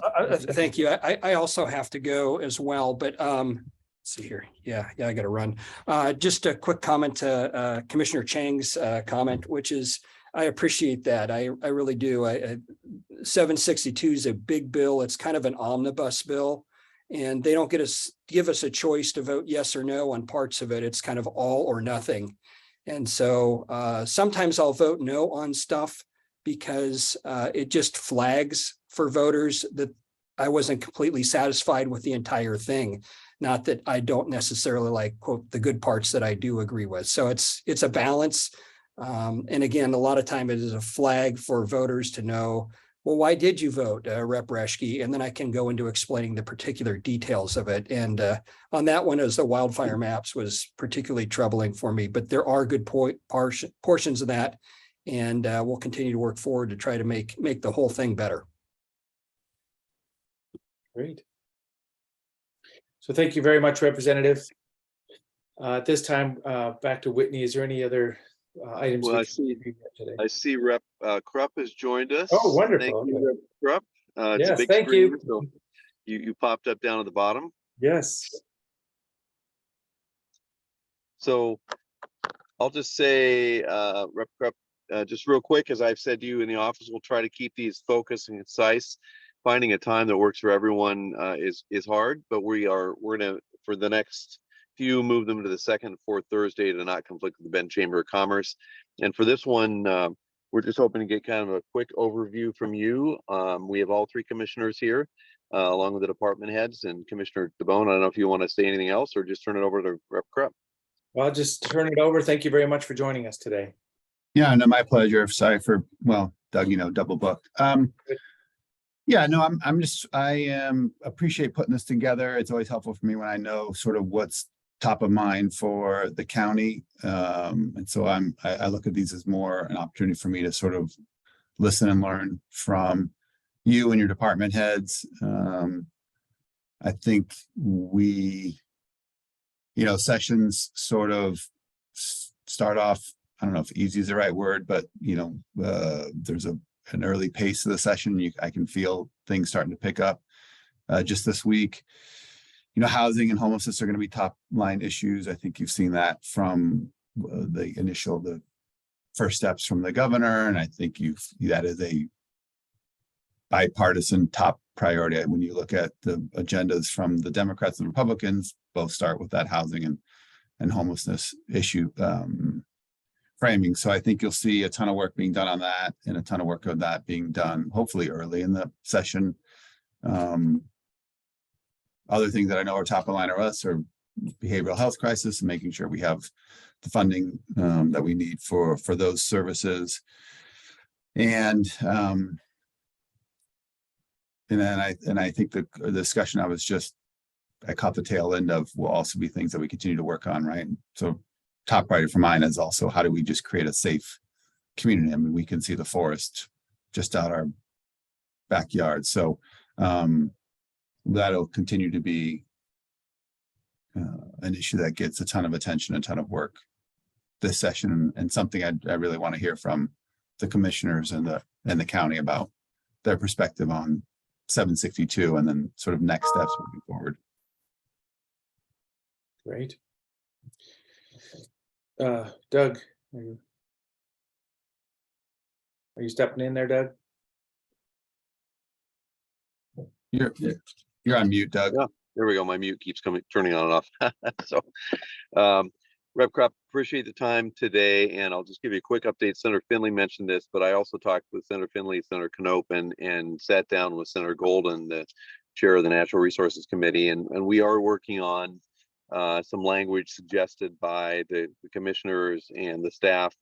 Thank you. I also have to go as well, but let's see here. Yeah, I got to run. Just a quick comment to Commissioner Chang's comment, which is I appreciate that. I really do. 762 is a big bill. It's kind of an omnibus bill. And they don't give us a choice to vote yes or no on parts of it. It's kind of all or nothing. And so sometimes I'll vote no on stuff because it just flags for voters that I wasn't completely satisfied with the entire thing. Not that I don't necessarily like, quote, the good parts that I do agree with. So it's a balance. And again, a lot of time it is a flag for voters to know, well, why did you vote, Rep. Reschke? And then I can go into explaining the particular details of it. And on that one, as the wildfire maps was particularly troubling for me, but there are good portions of that. And we'll continue to work forward to try to make the whole thing better. Great. So thank you very much, Representative. At this time, back to Whitney. Is there any other items? Well, we I can see- review today? I see Rep. Krupp has joined us. Oh, wonderful. Thank you, Okay. Rep. Krupp. It's a Yes, big thank screen, you. so you popped up down at the bottom. Yes. So I'll just say, Rep. Krupp, just real quick, as I've said to you in the office, we'll try to keep these focused and concise. Finding a time that works for everyone is hard, but we're gonna, for the next few, move them to the second and fourth Thursday to not conflict with the Bend Chamber of Commerce. And for this one, we're just hoping to get kind of a quick overview from you. We have all three commissioners here, along with the department heads and Commissioner DeBone. I don't know if you want to say anything else or just turn it over to Rep. Krupp. Well, I'll just turn it over. Thank you very much for joining us today. Yeah, no, my pleasure. Sorry for, well, Doug, double booked. Yeah, no, I appreciate putting this together. It's always helpful for me when I know sort of what's top of mind for the county. And so I look at these as more an opportunity for me to sort of listen and learn from you and your department heads. I think sessions sort of start off, I don't know if easy is the right word, but there's an early pace of the session. I can feel things starting to pick up just this week. Housing and homelessness are going to be top line issues. I think you've seen that from the first steps from the governor. And I think that is a bipartisan top priority. When you look at the agendas from the Democrats and Republicans, both start with that housing and homelessness issue framing. So I think you'll see a ton of work being done on that and a ton of work of that being done hopefully early in the session. Other things that I know are top of line are behavioral health crisis and making sure we have the funding that we need for those services. And then I think the discussion I caught the tail end of will also be things that we continue to work on, right? So top priority for mine is also how do we just create a safe community? I mean, we can see the forest just out our backyard. So that'll continue to be an issue that gets a ton of attention, a ton of work this session, and something I really want to hear from the commissioners and the county about their perspective on 762 and then sort of next steps moving forward. Great. Doug, are you stepping in there, Doug? You're on mute, Doug. Yeah, there we go. My mute keeps turning on and off. So, Rep. Krupp, appreciate the time today, and I'll just give you a quick update. Senator Finley mentioned this, but I also talked with Senator Finley, Senator Knope, and sat down with Senator Golden, the chair of the Natural Resources Committee, and we are working on some language suggested by the commissioners and the staff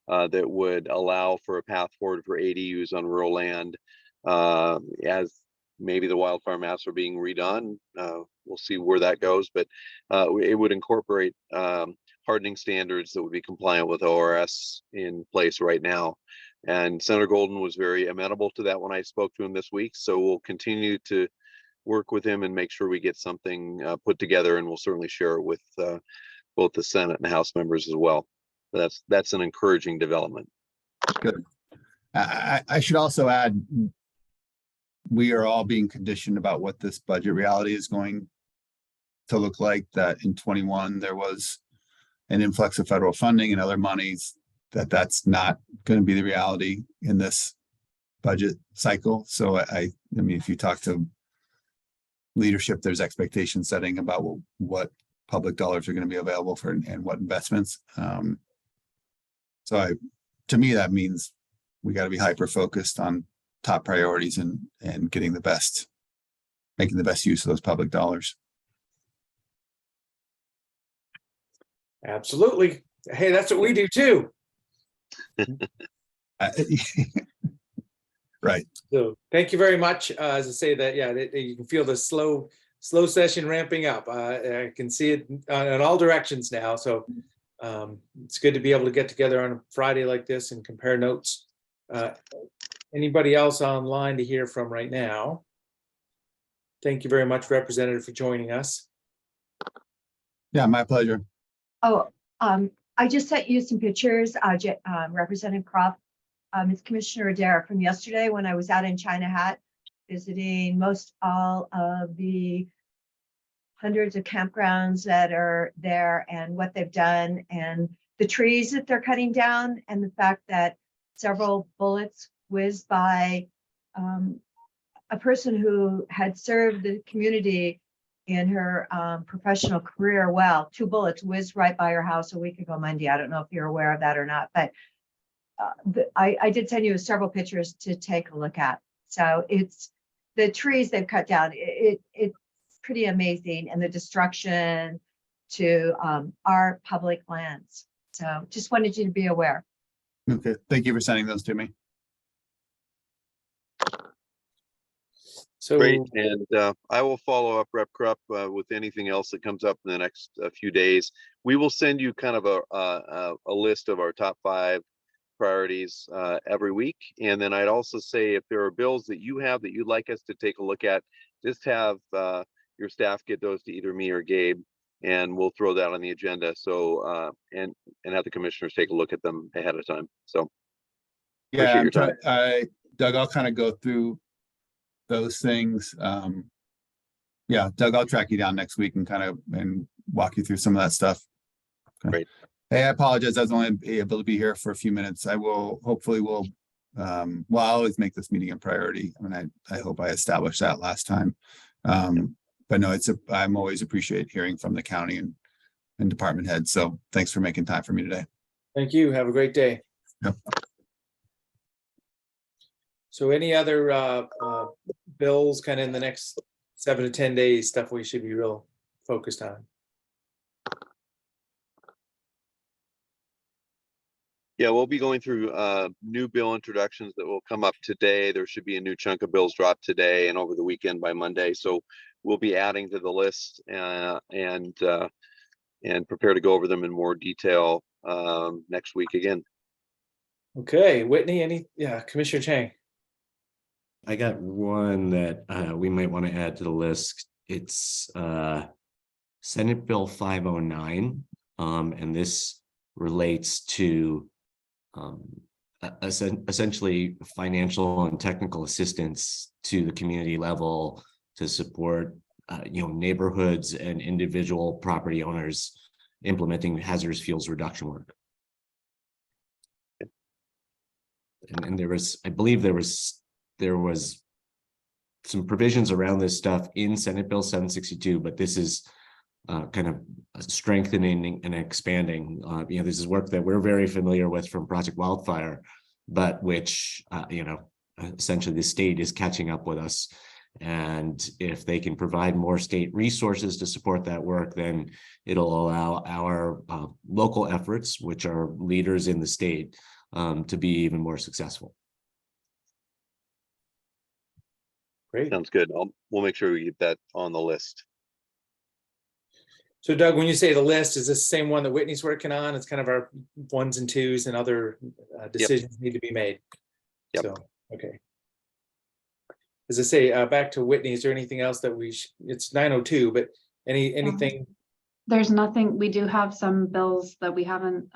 that would allow for a path forward for ADUs on rural land as maybe the wildfire maps are being redone. We'll see where that goes, but it would incorporate hardening standards that would be compliant with ORS in place right now. And Senator Golden was very amenable to that when I spoke to him this week. So we'll continue to work with him and make sure we get something put together, and we'll certainly share it with both the Senate and House members as well. That's an encouraging development. Good. I should also add, we are all being conditioned about what this budget reality is going to look like. That in 21 there was an influx of federal funding and other monies that's not going to be the reality in this budget cycle. So I mean, if you talk to leadership, there's expectation setting about what public dollars are going to be available for and what investments. So to me, that means we got to be hyper focused on top priorities and getting making the best use of those public dollars. Absolutely. Hey, that's what we do too. Right. So thank you very much. As I say that, yeah, you can feel the slow session ramping up. I can see it in all directions now. So it's good to be able to get together on a Friday like this and compare notes. Anybody else online to hear from right now? Thank you very much, Representative, for joining us. Yeah, my pleasure. Oh, I just sent you some pictures, Representative Croft, it's Commissioner Adair from yesterday when I was out in China Hat visiting most all of the hundreds of campgrounds that are there and what they've done and the trees that they're cutting down and the fact that several bullets whizzed by a person who had served the community in her professional career well. 2 bullets whizzed right by her house a week ago Monday. I don't know if you're aware of that or not, but I did send you several pictures to take a look at. So it's the trees they've cut down. It's pretty amazing, and the destruction to our public lands. So just wanted you to be aware. Okay, thank you for sending those to me. So Great, and I will follow up, Rep. Krupp, with anything else that comes up in the next few days. We will send you kind of a list of our top 5 priorities every week. And then I'd also say if there are bills that you have that you'd like us to take a look at, just have your staff get those to either me or Gabe, and we'll throw that on the agenda. So and have the commissioners take a look at them ahead of time. So Yeah, appreciate your time. Doug, I'll kind of go through those things. Yeah, Doug, I'll track you down next week and walk you through some of that stuff. Okay. Great. Hey, I apologize. I was only able to be here for a few minutes. I will hopefully I'll always make this meeting a priority. I mean, I hope I established that last time. But no, I'm always appreciate hearing from the county and department heads. So thanks for making time for me today. thank you. Have a great day. Yep. So any other bills kind of in the next 7 to 10 days, stuff we should be real focused on? Yeah, we'll be going through new bill introductions that will come up today. There should be a new chunk of bills dropped today and over the weekend by Monday. So we'll be adding to the list and prepare to go over them in more detail next week again. Okay, Whitney, Commissioner Chang. I got one that we might want to add to the list. It's Senate Bill 509, and this relates to essentially financial and technical assistance to the community level to support neighborhoods and individual property owners implementing hazardous fuels reduction work. And I believe there was some provisions around this stuff in Senate Bill 762, but this is kind of strengthening and expanding. This is work that we're very familiar with from Project Wildfire, but which, essentially the state is catching up with us. And if they can provide more state resources to support that work, then it'll allow our local efforts, which are leaders in the state, to be even more successful. Great. Sounds good. We'll make sure we get that on the list. So Doug, when you say the list, is this the same one that Whitney's working on? It's kind of our 1s and 2s and other decisions need to be made. Yep. So, okay. As I say, back to Whitney, is there anything else that it's 9:02, but anything? There's nothing. We do have some bills that we haven't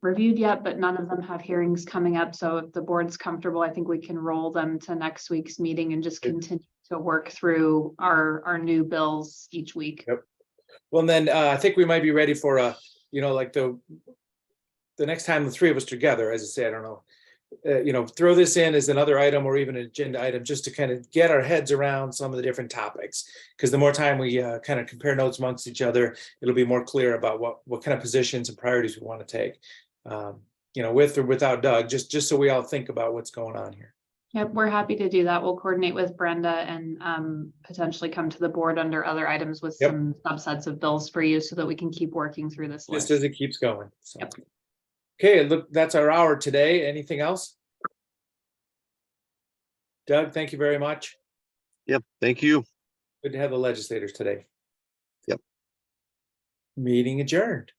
reviewed yet, but none of them have hearings coming up. So if the board's comfortable, I think we can roll them to next week's meeting and just continue to work through our new bills each week. Yep. Well, then I think we might be ready for like the the next time the three of us together, as I say, I don't know, throw this in as another item or even an agenda item, just to kind of get our heads around some of the different topics. Because the more time we kind of compare notes amongst each other, it'll be more clear about what kind of positions and priorities we want to take. With or without Doug, just so we all think about what's going on here. Yep, we're happy to do that. We'll coordinate with Brenda and potentially come to the board under other items with Yep. some subsets of bills for you so that we can keep working through this Just list. as it keeps going. So. Yep. Okay, look, that's our hour today. Anything else? Doug, thank you very much. Yep, thank you. Good to have the legislators today. Yep. Meeting adjourned.